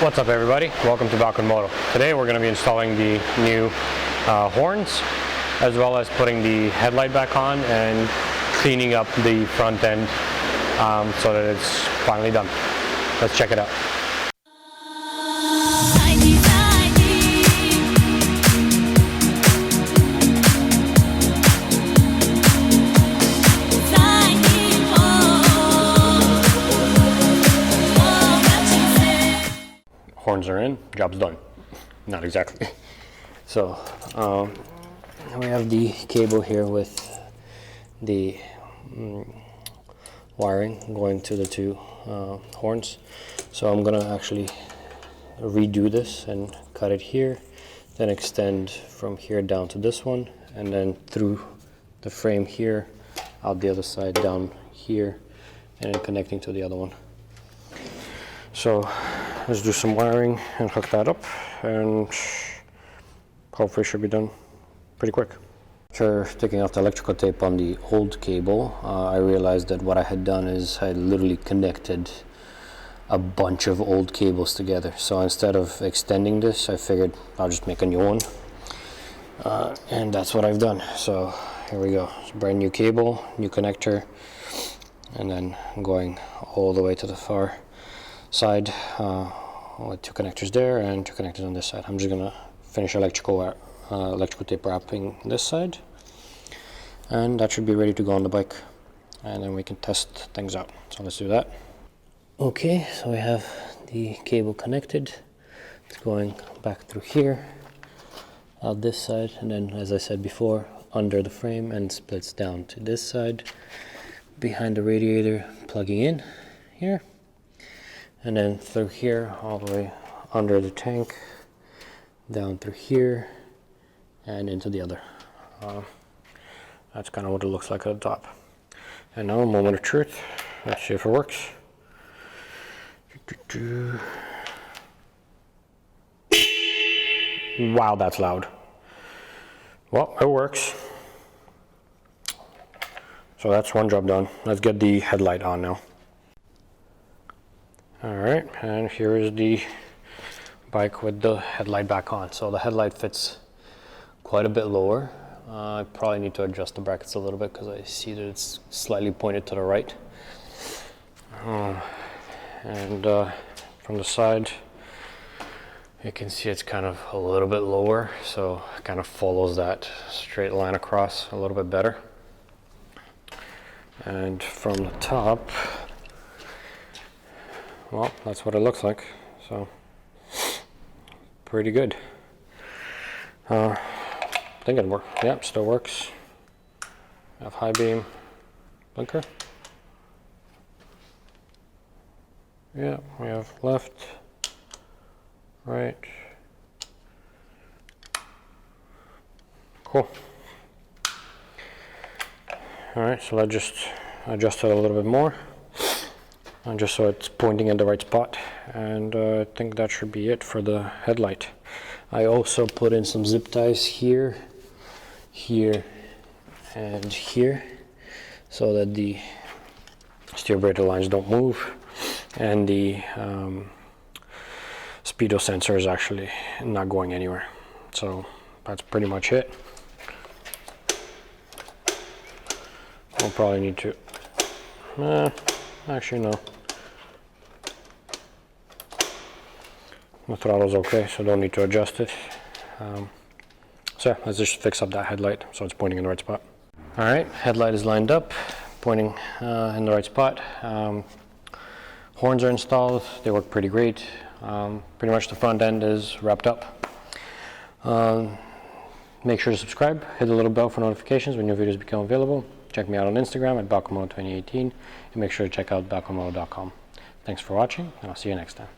What's up everybody, welcome to Balkan Moto. Today we're going to be installing the new horns, as well as putting the headlight back on and cleaning up the front end so that it's finally done. Let's check it out. Horns are in, job's done. Not exactly. So we have the cable here with the wiring going to the two horns. So I'm gonna actually redo this and cut it here, then extend from here down to this one, and then through the frame here, out the other side, down here, and then connecting to the other one. So let's do some wiring and hook that up, and hopefully it should be done pretty quick. After taking off the electrical tape on the old cable, I realized that what I had done is I literally connected a bunch of old cables together. So instead of extending this, I figured I'll just make a new one, and that's what I've done. So here we go, it's a brand new cable, new connector, and then going all the way to the far side with two connectors there and two connectors on this side. I'm just gonna finish electrical tape wrapping this side, and that should be ready to go on the bike, and then we can test things out. So let's do that. Okay, so we have the cable connected. It's going back through here, out this side, and then, as I said before, under the frame, and splits down to this side behind the radiator, plugging in here, and then through here all the way under the tank, down through here and into the other. That's kind of what it looks like at the top. And now, moment of truth, let's see if it works. Wow, that's loud. Well, it works. So that's one job done. Let's get the headlight on now. Alright, and here is the bike with the headlight back on. So the headlight fits quite a bit lower. I probably need to adjust the brackets a little bit because I see that it's slightly pointed to the right. And from the side, you can see it's kind of a little bit lower, so it kind of follows that straight line across a little bit better. And from the top, well, that's what it looks like, so pretty good. I think it works. Yep, still works. I have high beam blinker. Yeah, we have left, right. Cool. All right, so let's just adjust it a little bit more, and just so it's pointing in the right spot, and I think that should be it for the headlight. I also put in some zip ties here, here, and here, so that the steer brake lines don't move, and the speedo sensor is actually not going anywhere. So that's pretty much it. We'll probably need to, actually no. The throttle's okay, so don't need to adjust it. So let's just fix up that headlight so it's pointing in the right spot. All right, headlight is lined up, pointing in the right spot. Horns are installed, they work pretty great. Pretty much the front end is wrapped up. Make sure to subscribe, hit the little bell for notifications when new videos become available. Check me out on Instagram at BalkanMoto2018, and make sure to check out balkanmoto.com. Thanks for watching, and I'll see you next time.